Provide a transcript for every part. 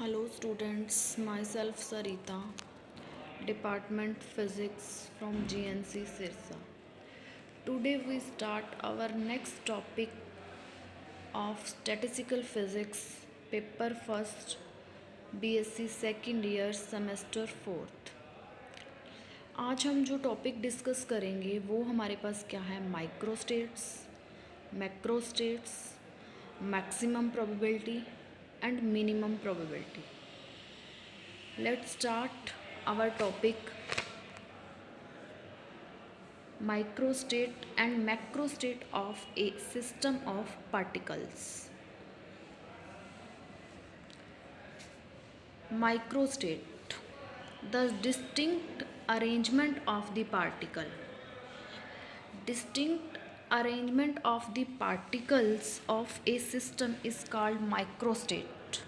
Hello students, myself Sarita, Department Physics from GNC Sirsa. Today we start our next topic of Statistical Physics, paper first, BSc second year, semester fourth. आज हम जो topic discuss करेंगे वो हमारे पास क्या है, microstates, macrostates, maximum probability and minimum probability. Let's start our topic, microstate and macrostate of a system of particles. Microstate, the distinct arrangement of the particle. Distinct arrangement of the particles of a system is called microstate.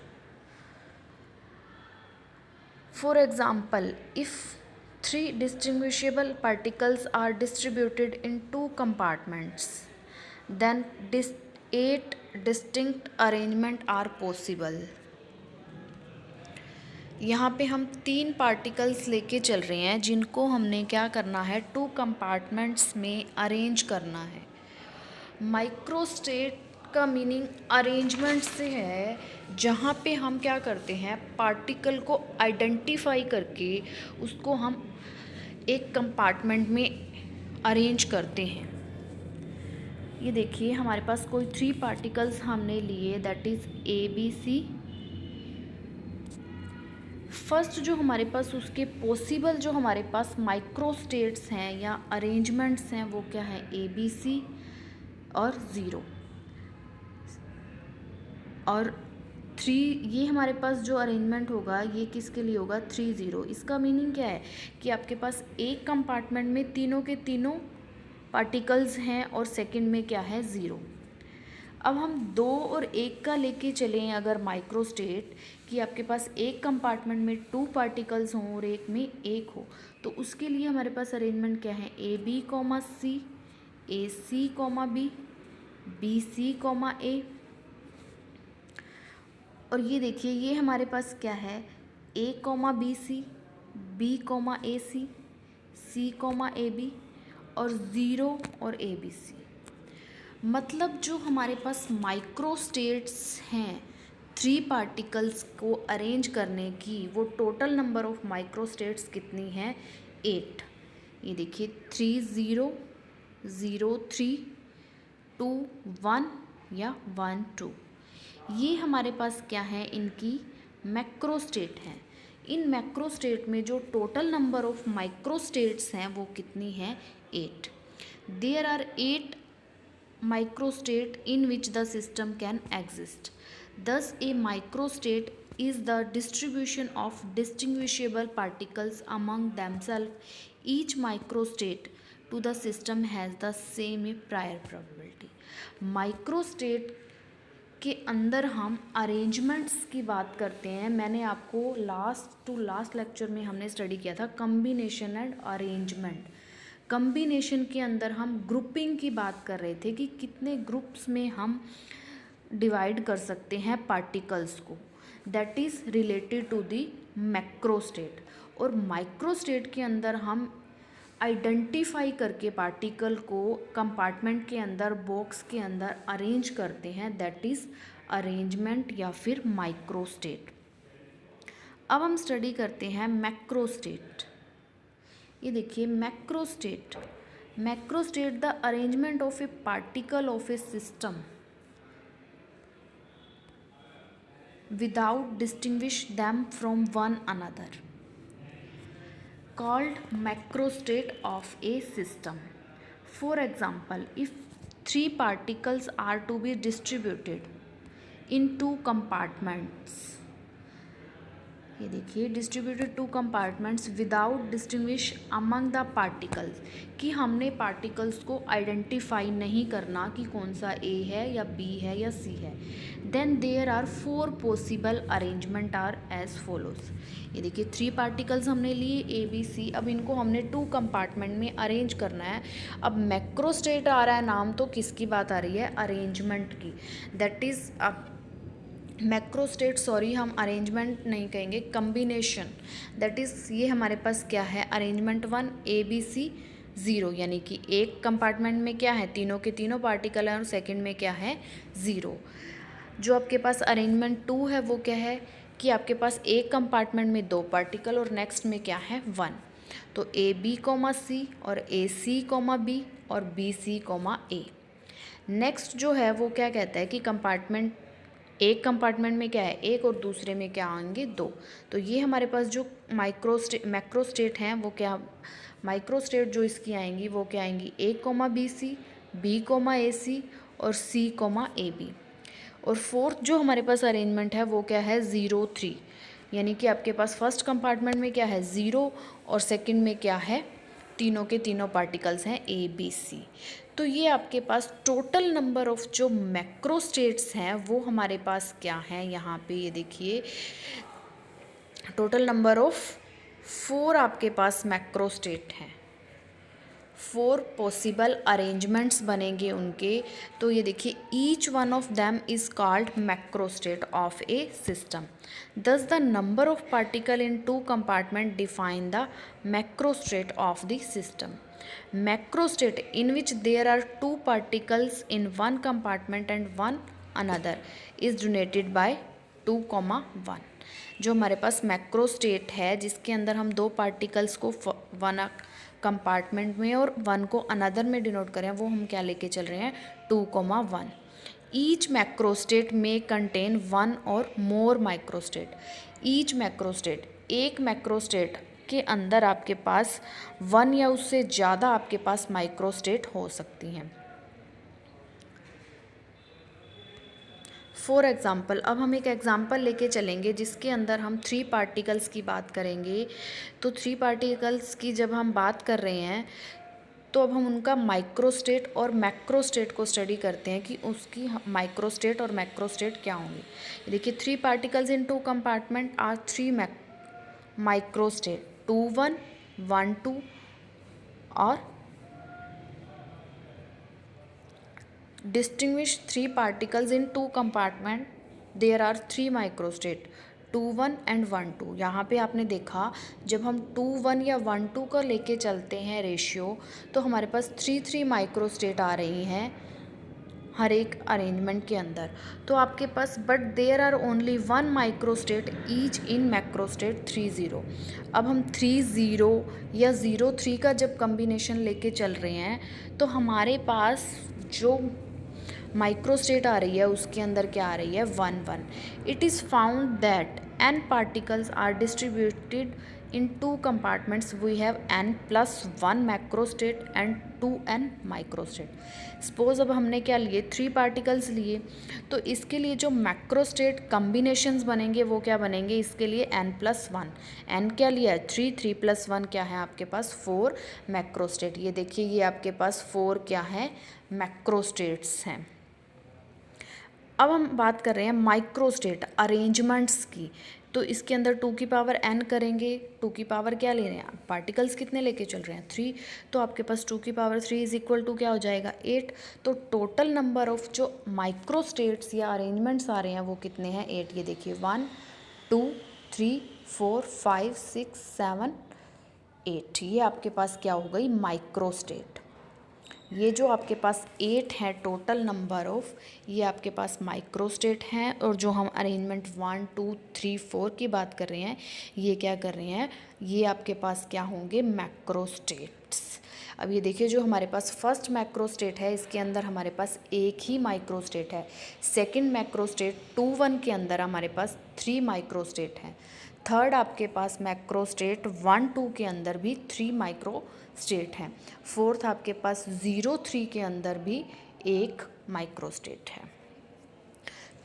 For example, if three distinguishable particles are distributed in two compartments, then 8 distinct arrangements are possible. यहाँ पे हम 3 particles लेके चल रहे हैं जिनको हमने क्या करना है, 2 कंपार्टमेंट्स में अरेंज करना है. माइक्रोस्टेट का मीनिंग अरेंजमेंट से है, जहाँ पे हम क्या करते हैं, पार्टिकल को आइडेंटिफाई करके उसको हम एक कंपार्टमेंट में अरेंज करते हैं. ये देखिए हमारे पास कोई 3 पार्टिकल्स हमने लिए, that is A B C. First जो हमारे पास उसके पॉसिबल जो हमारे पास माइक्रोस्टेट्स हैं या अरेंजमेंट्स हैं वो क्या है, ए बी सी और 0 और 3. ये हमारे पास जो अरेंजमेंट होगा ये किसके लिए होगा, 3 0. इसका मीनिंग क्या है कि आपके पास एक कंपार्टमेंट में तीनों के तीनों पार्टिकल्स हैं और सेकंड में क्या है, 0. अब हम 2 और 1 का लेके चलें अगर माइक्रोस्टेट, कि आपके पास एक कंपार्टमेंट में 2 पार्टिकल्स हों और एक में 1 हो, तो उसके लिए हमारे पास अरेंजमेंट क्या है, A B comma C, A C comma B, B C comma A. और ये देखिए ये हमारे पास क्या है, A comma B C, B comma A C, C comma A B और 0 और ए बी सी. मतलब जो हमारे पास माइक्रोस्टेट्स हैं 3 पार्टिकल्स को अरेंज करने की, वो टोटल नंबर ऑफ माइक्रोस्टेट्स कितनी है, 8. ये देखिए 3 0 0 3 2 1 या 1 2. ये हमारे पास क्या है, इनकी मैक्रोस्टेट हैं. इन मैक्रोस्टेट में जो टोटल नंबर ऑफ माइक्रोस्टेट्स हैं वो कितनी है, 8. There are 8 microstate in which the system can exist. Thus a microstate is the distribution of distinguishable particles among themselves. Each microstate to the system has the same prior probability. Microstate के अंदर हम arrangements की बात करते हैं. मैंने आपको last lecture में हमने स्टडी किया था कम्बिनेशन एंड अरेंजमेंट. कम्बिनेशन के अंदर हम ग्रुपिंग की बात कर रहे थे कि कितने ग्रुप्स में हम डिवाइड कर सकते हैं पार्टिकल्स को, that is related to the macrostate. और माइक्रोस्टेट के अंदर हम आइडेंटिफाई करके पार्टिकल को कंपार्टमेंट के अंदर, बॉक्स के अंदर अरेंज करते हैं, दैट इज़ अरेंजमेंट या फिर माइक्रोस्टेट. अब हम स्टडी करते हैं मैक्रोस्टेट. ये देखिए macrostate the arrangement of A particle of a system without distinguish them from one another, called macrostate of a system. For example, if 3 particles are to be distributed in 2 compartments, ये देखिए distributed 2 compartments without distinguish among the particles, कि हमने particles को identify नहीं करना कि कौन सा ए है या बी है या सी है. Then there are 4 possible arrangement are as follows. ये देखिए 3 पार्टिकल्स हमने लिए ए बी सी. अब इनको हमने 2 कंपार्टमेंट में अरेंज करना है. अब मैक्रोस्टेट आ रहा है नाम, तो किसकी बात आ रही है, अरेंजमेंट की. That is macro state, sorry हम अरेंजमेंट नहीं कहेंगे, कम्बिनेशन, दैट इज़ ये हमारे पास क्या है, अरेंजमेंट 1 ABC 0, यानी कि एक कंपार्टमेंट में क्या है, तीनों के तीनों पार्टिकल हैं और सेकंड में क्या है, 0। जो आपके पास अरेंजमेंट 2 है वो क्या है कि आपके पास एक कंपार्टमेंट में 2 पार्टिकल और नेक्स्ट में क्या है, 1। तो AB, C और AC, B और BC, A। नेक्स्ट जो है वो क्या कहता है कि कंपार्टमेंट, एक कंपार्टमेंट में क्या है, एक, और दूसरे में क्या आएंगे, 2। तो ये हमारे पास जो मैक्रो स्टेट हैं वो क्या, माइक्रो स्टेट जो इसकी आएंगी वो क्या आएंगी, A, BC, B, AC और C, AB। और फोर्थ जो हमारे पास अरेंजमेंट है वो क्या है, 0 3, यानी कि आपके पास फर्स्ट कंपार्टमेंट में क्या है, 0 और सेकंड में क्या है, तीनों के तीनों पार्टिकल्स हैं ABC। तो ये आपके पास टोटल नंबर ऑफ जो मैक्रो स्टेट्स हैं वो हमारे पास क्या हैं, यहाँ पे ये देखिए टोटल नंबर ऑफ 4 आपके पास मैक्रो स्टेट हैं, 4 पॉसिबल अरेंजमेंट्स बनेंगे उनके। तो ये देखिए each one of them is called macro state of a system. Thus the number of particle in 2 compartment define the macro state of the system. Macro state in which there are 2 particles in 1 compartment and 1 another is donated by 2,1। जो हमारे पास macro state है जिसके अंदर हम 2 particles को 1 compartment में और 1 को अनदर में डिनोट करें, वो हम क्या लेके चल रहे हैं, 2,1। ईच मैक्रो स्टेट में कंटेन 1 और more micro state. Each macro state, एक मैक्रो स्टेट के अंदर आपके पास 1 या उससे ज़्यादा आपके पास माइक्रो स्टेट हो सकती हैं। फॉर एग्ज़ाम्पल, अब हम एक एग्ज़ाम्पल लेके चलेंगे जिसके अंदर हम 3 पार्टिकल्स की बात करेंगे। तो 3 पार्टिकल्स की जब हम बात कर रहे हैं तो अब हम उनका माइक्रो स्टेट और मैक्रो स्टेट को स्टडी करते हैं कि उसकी माइक्रो स्टेट और मैक्रो स्टेट क्या होंगी। देखिए 3 particles in 2 compartment are 3 micro state, 2,1, 1,2 और distinguish 3 particles in 2 compartment, there are 3 microstate, 2,1 and 1,2। यहाँ पे आपने देखा जब हम 2,1 या 1,2 का लेके चलते हैं रेशियो तो हमारे पास 3 माइक्रोस्टेट आ रही हैं हर एक अरेंजमेंट के अंदर। तो आपके पास but there are only 1 microstate each in macrostate 3,0। अब हम 3,0 या 0,3 का जब कम्बिनेशन लेके चल रहे हैं तो हमारे पास जो माइक्रोस्टेट आ रही है उसके अंदर क्या आ रही है, 1,1। It is found that n particles are distributed in 2 compartments, we have n+1 macrostate and 2n microstate। Suppose अब हमने क्या लिए, 3 पार्टिकल्स लिए, तो इसके लिए जो मैक्रोस्टेट कम्बिनेशंस बनेंगे वो क्या बनेंगे, इसके लिए n+1। n क्या लिया है, 3, 3+1 क्या है आपके पास, 4 मैक्रोस्टेट। ये देखिए ये आपके पास 4 क्या है, मैक्रोस्टेट्स हैं। अब हम बात कर रहे हैं माइक्रोस्टेट अरेंजमेंट्स की। तो इसके अंदर 2 की पावर n करेंगे, 2 की पावर क्या ले रहे हैं, पार्टिकल्स कितने लेके चल रहे हैं, 3। तो आपके पास 2 की पावर 3 इज इक्वल टू क्या हो जाएगा, 8। तो टोटल नंबर ऑफ जो माइक्रोस्टेट्स या अरेंजमेंट्स आ रहे हैं वो कितने हैं, 8। ये देखिए 1 2 3 4 5 6 7 8, ये आपके पास क्या हो गई, माइक्रोस्टेट। ये जो आपके पास 8 हैं टोटल नंबर ऑफ, ये आपके पास माइक्रोस्टेट हैं। और जो हम अरेंजमेंट 1 2 3 4 की बात कर रहे हैं ये क्या कर रहे हैं, ये आपके पास क्या होंगे, मैक्रोस्टेट्स। अब ये देखिए जो हमारे पास फर्स्ट मैक्रोस्टेट है इसके अंदर हमारे पास एक ही माइक्रोस्टेट है। सेकंड मैक्रोस्टेट 2,1 के अंदर हमारे पास 3 माइक्रोस्टेट हैं। थर्ड आपके पास मैक्रोस्टेट 1,2 के अंदर भी 3 माइक्रोस्टेट हैं। फोर्थ आपके पास 0,3 के अंदर भी एक माइक्रोस्टेट है।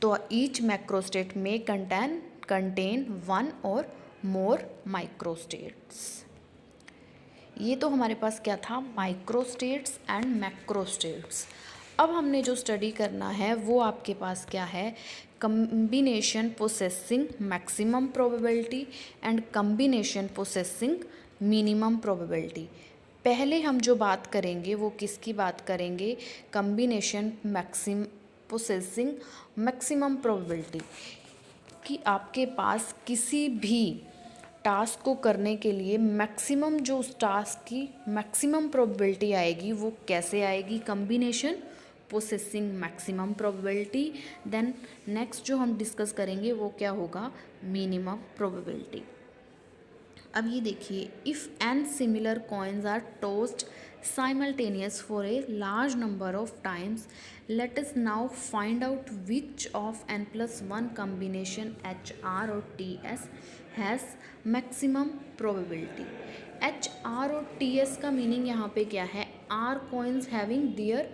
तो ईच मैक्रोस्टेट में कंटेन 1 और मोर माइक्रोस्टेट्स। ये तो हमारे पास क्या था, माइक्रोस्टेट्स एंड मैक्रोस्टेट्स। अब हमने जो स्टडी करना है वो आपके पास क्या है, combination possessing maximum probability and combination possessing minimum probability. पहले हम जो बात करेंगे वो किसकी बात करेंगे, कम्बिनेशन पोसेसिंग मैक्सिमम प्रोबेबिलिटी। कि आपके पास किसी भी टास्क को करने के लिए मैक्सिमम जो उस टास्क की मैक्सिमम प्रोबेबिलिटी आएगी वो कैसे आएगी, combination possessing maximum probability. Then next जो हम डिस्कस करेंगे वो क्या होगा, मिनिमम प्रोबेबिलिटी। अब ये देखिए, if N similar coins are tossed simultaneous for a large number of times, let us now find out which of n plus 1 combination HR or TS has maximum probability। HR और TS का meaning यहाँ पे क्या है, R coins having their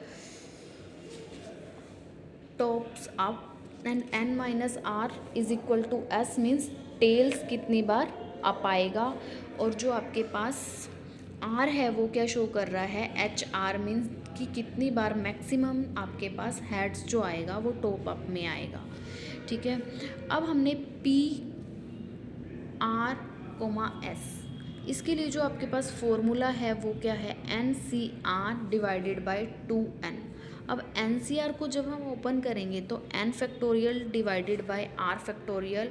tops up and n minus R is equal to S means tails कितनी बार up आएगा, और जो आपके पास आर है वो क्या शो कर रहा है, एच आर मीन्स कि कितनी बार मैक्सिमम आपके पास हेड्स जो आएगा वो टॉप अप में आएगा। ठीक है, अब हमने पी आर कोमा एस, इसके लिए जो आपके पास फॉर्मूला है वो क्या है, N C R divided by 2n। अब एन सी आर को जब हम ओपन करेंगे तो N factorial divided by R factorial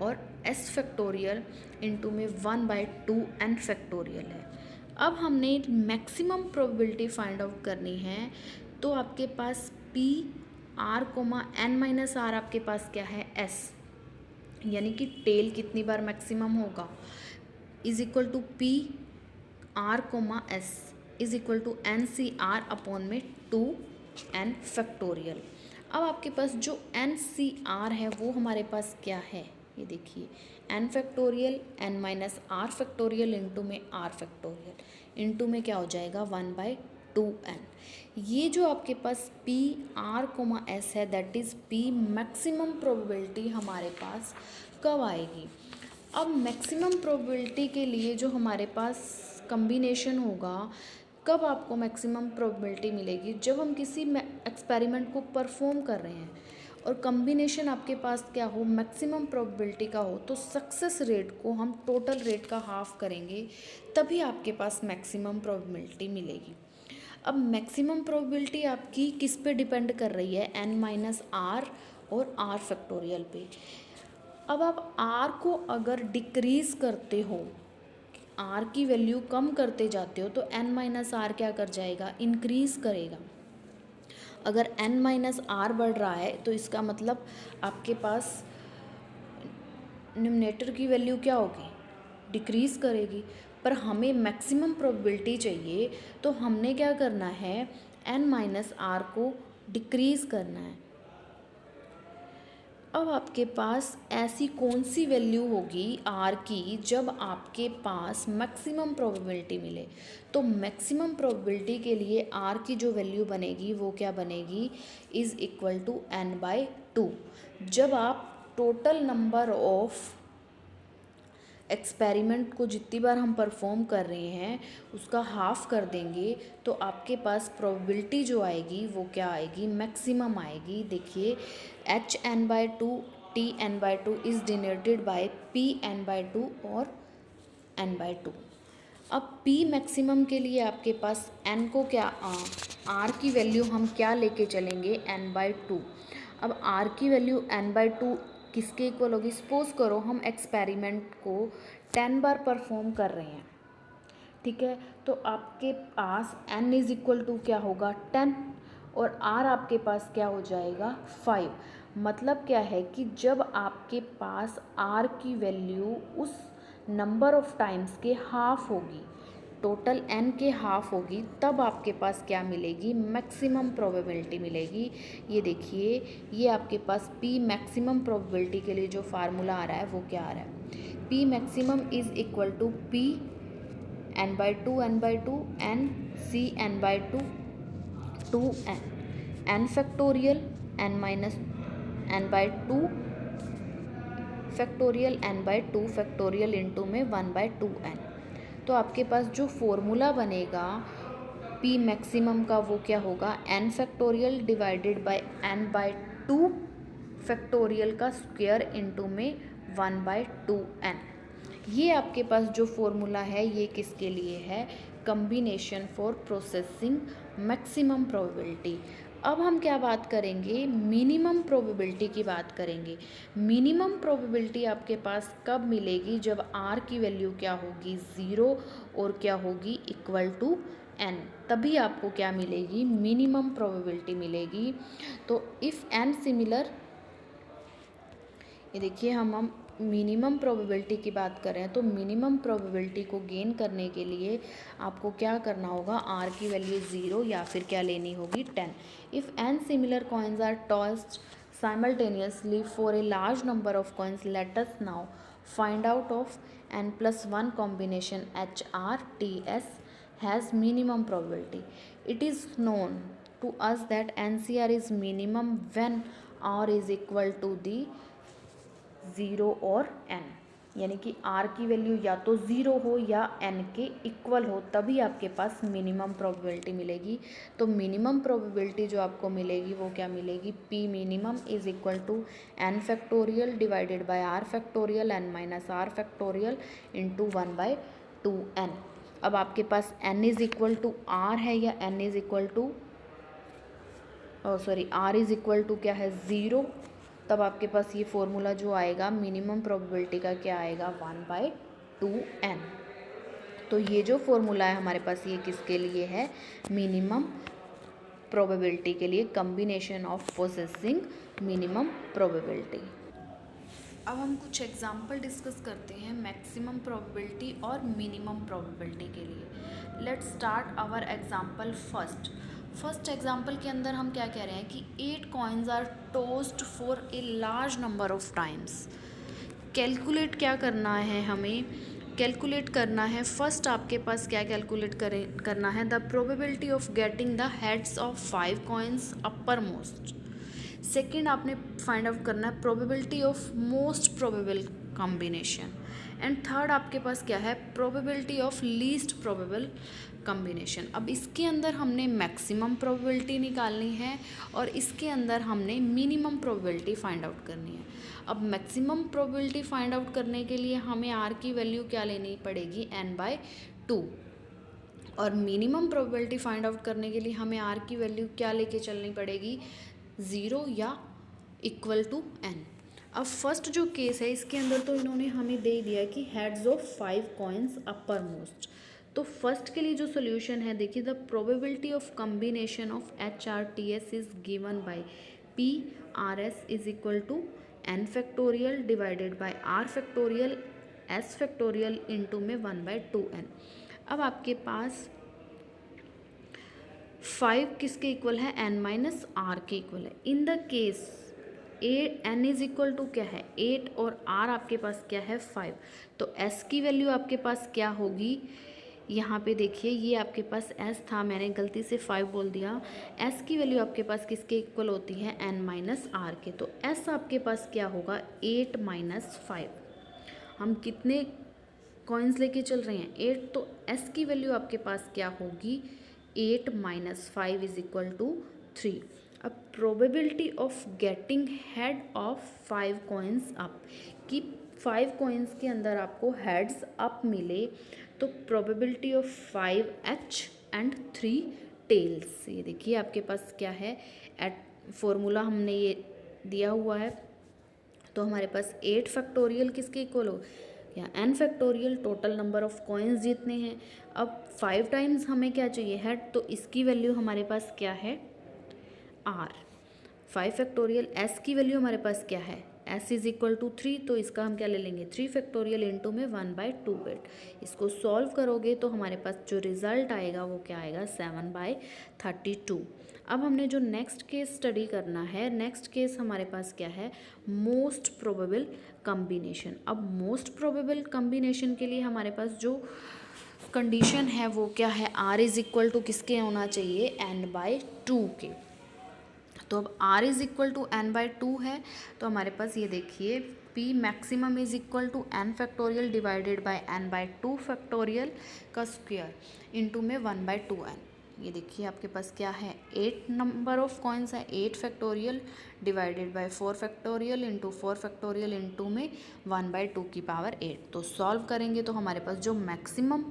और एस फैक्टोरियल इंटू में 1/2n फैक्टोरियल है। अब हमने मैक्सिमम प्रोबेबिलिटी फाइंड आउट करनी है, तो आपके पास P R comma N minus R आपके पास क्या है, एस, यानी कि टेल कितनी बार मैक्सिमम होगा, is equal to P R comma S is equal to N C R upon में 2n फैक्टोरियल। अब आपके पास जो एन सी आर है वो हमारे पास क्या है, ये देखिए, n factorial n minus R factorial into में r फैक्टोरियल इंटू में क्या हो जाएगा 1/2n। ये जो आपके पास p r कोमा s है that is p maximum probability हमारे पास कब आएगी। अब मैक्सिमम प्रोबेबिलिटी के लिए जो हमारे पास कम्बिनेशन होगा, कब आपको मैक्सिमम प्रोबेबिलिटी मिलेगी, जब हम किसी एक्सपेरिमेंट को परफॉर्म कर रहे हैं और कम्बिनेशन आपके पास क्या हो, मैक्सिमम प्रोबेबिलिटी का हो, तो सक्सेस रेट को हम टोटल रेट का हाफ करेंगे, तभी आपके पास मैक्सिमम प्रोबेबिलिटी मिलेगी। अब मैक्सिमम प्रोबेबिलिटी आपकी किस पे डिपेंड कर रही है, n माइनस आर और r फैक्टोरियल पे। अब आप r को अगर डिक्रीज़ करते हो, r की वैल्यू कम करते जाते हो, तो n माइनस आर क्या कर जाएगा, इंक्रीज़ करेगा। अगर n माइनस आर बढ़ रहा है तो इसका मतलब आपके पास न्यूमरेटर की वैल्यू क्या होगी, डिक्रीज़ करेगी। पर हमें मैक्सिमम प्रोबेबिलिटी चाहिए, तो हमने क्या करना है, n माइनस आर को डिक्रीज़ करना है। अब आपके पास ऐसी कौन सी वैल्यू होगी r की जब आपके पास मैक्सिमम प्रोबेबिलिटी मिले, तो मैक्सिमम प्रोबेबिलिटी के लिए r की जो वैल्यू बनेगी वो क्या बनेगी, इज़ इक्वल टू n/2। जब आप टोटल नंबर ऑफ एक्सपेरिमेंट को जितनी बार हम परफॉर्म कर रहे हैं उसका हाफ कर देंगे, तो आपके पास प्रोबेबिलिटी जो आएगी वो क्या आएगी, मैक्सिमम आएगी। देखिए, hn/2 tn/2 is denoted by pn/2 और n/2। अब p मैक्सिमम के लिए आपके पास n को क्या, r की वैल्यू हम क्या लेके चलेंगे, n/2। अब r की वैल्यू n/2 किसके इक्वल होगी, सपोज करो हम एक्सपेरिमेंट को 10 बार परफॉर्म कर रहे हैं, ठीक है, तो आपके पास n इज़ इक्वल टू क्या होगा 10 और r आपके पास क्या हो जाएगा 5। मतलब क्या है कि जब आपके पास r की वैल्यू उस नंबर ऑफ टाइम्स के हाफ होगी, टोटल n के हाफ होगी, तब आपके पास क्या मिलेगी, मैक्सिमम प्रोबेबिलिटी मिलेगी। ये देखिए, ये आपके पास p मैक्सिमम प्रोबेबिलिटी के लिए जो फार्मूला आ रहा है वो क्या आ रहा है, p maximum is equal to p n/2 n/2 n c n/2 2n n factorial n minus n/2 factorial n/2 factorial into में 1/2n। तो आपके पास जो फॉर्मूला बनेगा p मैक्सिमम का वो क्या होगा, n factorial divided by n/2 factorial का स्क्वायर इंटू में 1/2n। ये आपके पास जो फॉर्मूला है ये किसके लिए है, combination for processing maximum probability. अब हम क्या बात करेंगे, मिनिमम प्रोबेबिलिटी की बात करेंगे। मिनिमम प्रोबेबिलिटी आपके पास कब मिलेगी, जब आर की वैल्यू क्या होगी 0 और क्या होगी इक्वल टू n, तभी आपको क्या मिलेगी, मिनिमम प्रोबेबिलिटी मिलेगी। तो इफ़ n सिमिलर, ये देखिए हम मिनिमम प्रोबेबिलिटी की बात कर रहे हैं, तो मिनिमम प्रोबेबिलिटी को गेन करने के लिए आपको क्या करना होगा, आर की वैल्यू 0 या फिर क्या लेनी होगी 10। If n similar coins are tossed simultaneously for a large number of coins, let us now find out of n+1 combination HRTS has minimum probability. It is known to us that NCR is minimum when R is equal to the 0 और n, यानी कि r की value या तो 0 हो या n के equal हो, तभी आपके पास मिनिमम प्रोबेबिलिटी मिलेगी। तो मिनिमम प्रोबेबिलिटी जो आपको मिलेगी वो क्या मिलेगी, p minimum is equal to n factorial divided by r factorial n minus r factorial into 1/2n। अब आपके पास n is equal to r है या n is equal to r is equal to क्या है 0, तब आपके पास ये फॉर्मूला जो आएगा मिनिमम प्रोबेबिलिटी का क्या आएगा 1/2n। तो ये जो फॉर्मूला है हमारे पास ये किसके लिए है, मिनिमम प्रोबेबिलिटी के लिए, combination of possessing minimum probability. अब हम कुछ एग्जाम्पल डिस्कस करते हैं मैक्सिमम प्रोबेबिलिटी और मिनिमम प्रोबेबिलिटी के लिए। Let's start our example first example के अंदर हम क्या कह रहे हैं कि 8 coins are tossed for a large number of times. Calculate क्या करना है, हमें कैलकुलेट करना है, फर्स्ट आपके पास क्या कैलकुलेट करना है, the probability of getting the heads of 5 coins upper most. Second आपने फाइंड आउट करना है probability of most probable combination. And third आपके पास क्या है, probability of least probable combination. अब इसके अंदर हमने मैक्सिमम प्रोबेबिलिटी निकालनी है और इसके अंदर हमने मिनिमम प्रोबेबिलिटी फाइंड आउट करनी है। अब मैक्सिमम प्रोबेबिलिटी फाइंड आउट करने के लिए हमें आर की वैल्यू क्या लेनी पड़ेगी n/2, और मिनिमम प्रोबेबिलिटी फाइंड आउट करने के लिए हमें आर की वैल्यू क्या लेके चलनी पड़ेगी 0 या इक्वल टू n। अब फर्स्ट जो केस है इसके अंदर तो इन्होंने हमें दे दिया कि heads of 5 coins uppermost. तो फर्स्ट के लिए जो सोल्यूशन है देखिए, the probability of combination of HRTS is given by PRS is equal to n factorial divided by r factorial s factorial into में 1/2n। अब आपके पास 5 किसके इक्वल है, n माइनस r के इक्वल है। In the case n is equal to क्या है 8 और r आपके पास क्या है 5, तो s की वैल्यू आपके पास क्या होगी, यहाँ पे देखिए ये आपके पास s था, मैंने गलती से 5 बोल दिया। s की वैल्यू आपके पास किसके इक्वल होती है n माइनस r के, तो s आपके पास क्या होगा 8 माइनस 5। हम कितने कॉइन्स लेके चल रहे हैं 8, तो s की वैल्यू आपके पास क्या होगी 8 माइनस 5 इज इक्वल टू 3। अब probability of getting head of 5 coins up, कि 5 कॉइन्स के अंदर आपको हेड्स अप मिले, तो probability of 5h and 3 tales. ये देखिए आपके पास क्या है, एट फॉर्मूला हमने ये दिया हुआ है, तो हमारे पास 8 फैक्टोरियल किसके इक्वल हो या n factorial, total number of coins जितने हैं। अब 5 टाइम्स हमें क्या चाहिए हेड, तो इसकी वैल्यू हमारे पास क्या है r। 5 फैक्टोरियल s की वैल्यू हमारे पास क्या है s इज इक्वल टू 3, तो इसका हम क्या ले लेंगे 3 फैक्टोरियल इंटू में 1/2। इसको सॉल्व करोगे तो हमारे पास जो रिजल्ट आएगा वो क्या आएगा 7/32। अब हमने जो नेक्स्ट केस स्टडी करना है, नेक्स्ट केस हमारे पास क्या है मोस्ट प्रोबेबल कम्बिनेशन। अब मोस्ट प्रोबेबल कम्बिनेशन के लिए हमारे पास जो कंडीशन है वो क्या है, r इज इक्वल टू किसके होना चाहिए n/2 के। तो अब r is equal to n/2 है, तो हमारे पास ये देखिए p maximum is equal to n factorial divided by n/2 factorial का स्क्वायर इंटू में 1/2n। ये देखिए आपके पास क्या है 8 नंबर ऑफ कॉइन्स है, 8 factorial divided bye 4 factorial into 4 factorial into में 1/2 की पावर 8। तो सॉल्व करेंगे तो हमारे पास जो मैक्सिमम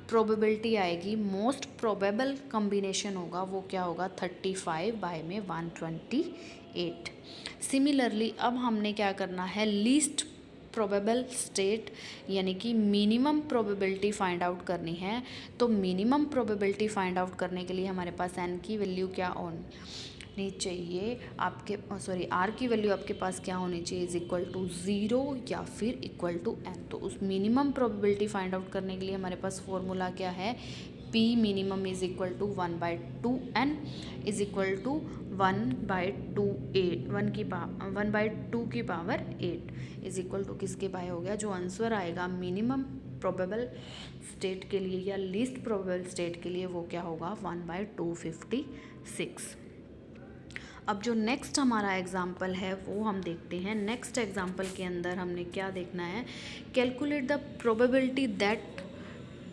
प्रोबेबिलिटी आएगी, मोस्ट प्रोबेबल कम्बिनेशन होगा वो क्या होगा 35 बाय में 128। सिमिलरली अब हमने क्या करना है, लीस्ट प्रोबेबल स्टेट यानी कि मिनिमम प्रोबेबिलिटी फाइंड आउट करनी है। तो मिनिमम प्रोबेबिलिटी फाइंड आउट करने के लिए हमारे पास n की वैल्यू क्या होनी चाहिए, आपके r की वैल्यू आपके पास क्या होनी चाहिए, इज इक्वल टू 0 या फिर इक्वल टू n। तो उस मिनिमम प्रोबेबिलिटी फाइंड आउट करने के लिए हमारे पास फॉर्मूला क्या है, p minimum is equal to 1/2n is equal to 1/2 की पावर 8 इज इक्वल टू किसके बाय हो गया। जो आंसर आएगा मिनिमम प्रोबेबल स्टेट के लिए या लीस्ट प्रोबेबल स्टेट के लिए वो क्या होगा 1/256। अब जो नेक्स्ट हमारा एग्जाम्पल है वो हम देखते हैं। नेक्स्ट एग्जाम्पल के अंदर हमने क्या देखना है, calculate the probability that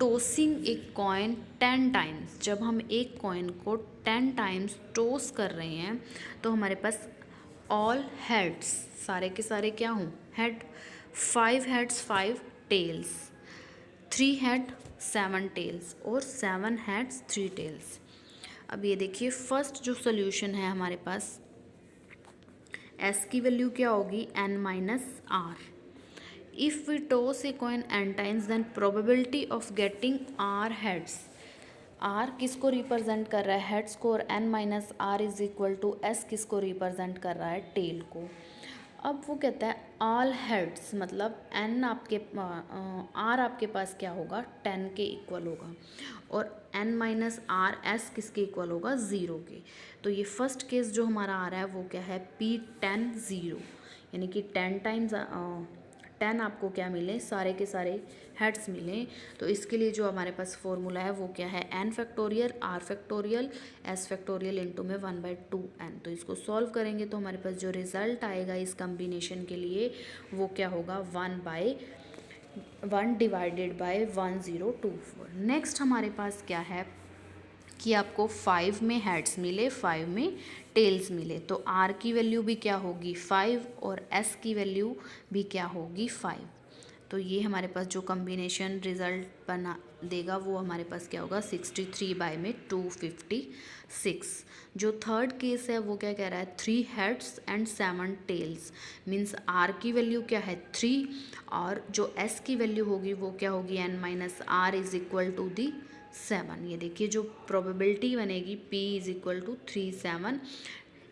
tossing a coin 10 times. जब हम एक कॉइन को 10 टाइम्स टॉस कर रहे हैं तो हमारे पास ऑल हेड्स, सारे के सारे क्या हों head, 5 heads 5 tails, 3 head 7 tails और 7 हेड्स 3 टेल्स। अब ये देखिए फर्स्ट जो सोल्यूशन है हमारे पास, s की वैल्यू क्या होगी n-r। If we toss a coin n times then probability of getting r heads, r किसको रिप्रेजेंट कर रहा है हेड्स को, और n-r is equal to s किसको रिप्रेजेंट कर रहा है टेल को। अब वो कहता है ऑल हेड्स मतलब n आपके r आपके पास क्या होगा 10 के इक्वल होगा और n-r s किसके इक्वल होगा 0 के। तो ये फर्स्ट केस जो हमारा आ रहा है वो क्या है p10 0 यानी कि 10 टाइम्स 10 आपको क्या मिले, सारे के सारे हेड्स मिले। तो इसके लिए जो हमारे पास फॉर्मूला है वो क्या है n factorial r factorial s factorial into में 1/2n। तो इसको सॉल्व करेंगे तो हमारे पास जो रिज़ल्ट आएगा इस कम्बिनेशन के लिए वो क्या होगा 1/1 डिवाइडेड बाय 1024। नेक्स्ट हमारे पास क्या है कि आपको 5 में हेड्स मिले 5 में टेल्स मिले, तो r की वैल्यू भी क्या होगी 5 और s की वैल्यू भी क्या होगी 5। तो ये हमारे पास जो कम्बिनेशन रिज़ल्ट बना देगा वो हमारे पास क्या होगा 63 बाय में 256। जो थर्ड केस है वो क्या कह रहा है 3 heads and 7 tails, means r की वैल्यू क्या है 3 और जो s की वैल्यू होगी वो क्या होगी n-r इज इक्वल टू दी 7। ये देखिए जो प्रोबेबिलिटी बनेगी p is equal to 3 7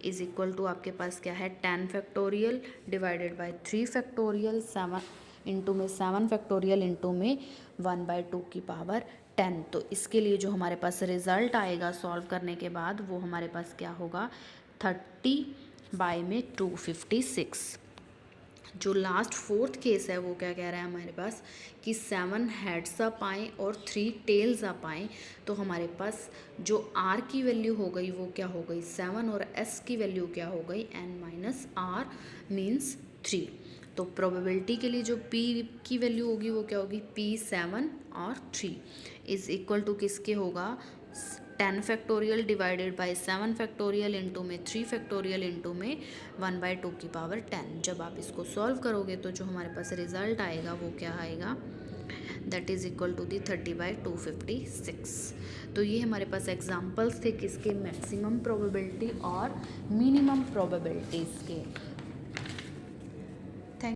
is equal to आपके पास क्या है 10 factorial divided by 3 factorial 7 into में 7 फैक्टोरियल इंटू में 1/2 की पावर 10। तो इसके लिए जो हमारे पास रिज़ल्ट आएगा सॉल्व करने के बाद वो हमारे पास क्या होगा 30 बाय में 256। जो लास्ट फोर्थ केस है वो क्या कह रहा है हमारे पास कि 7 हेड्स आ पाएँ और 3 टेल्स आ पाएँ। तो हमारे पास जो r की वैल्यू हो गई वो क्या हो गई 7 और s की वैल्यू क्या हो गई n-r मीन्स 3। तो प्रोबेबिलिटी के लिए जो p की वैल्यू होगी वो क्या होगी p 7 और 3 इज़ इक्वल टू किसके होगा 10 factorial divided bye 7 factorial into में 3 फैक्टोरियल इंटू में 1/2 की पावर 10। जब आप इसको सॉल्व करोगे तो जो हमारे पास रिज़ल्ट आएगा वो क्या आएगा that is equal to the 30/256। तो ये हमारे पास एग्जांपल्स थे किसके मैक्सिमम प्रोबेबिलिटी और मिनिमम प्रोबेबिलिटीज़ के।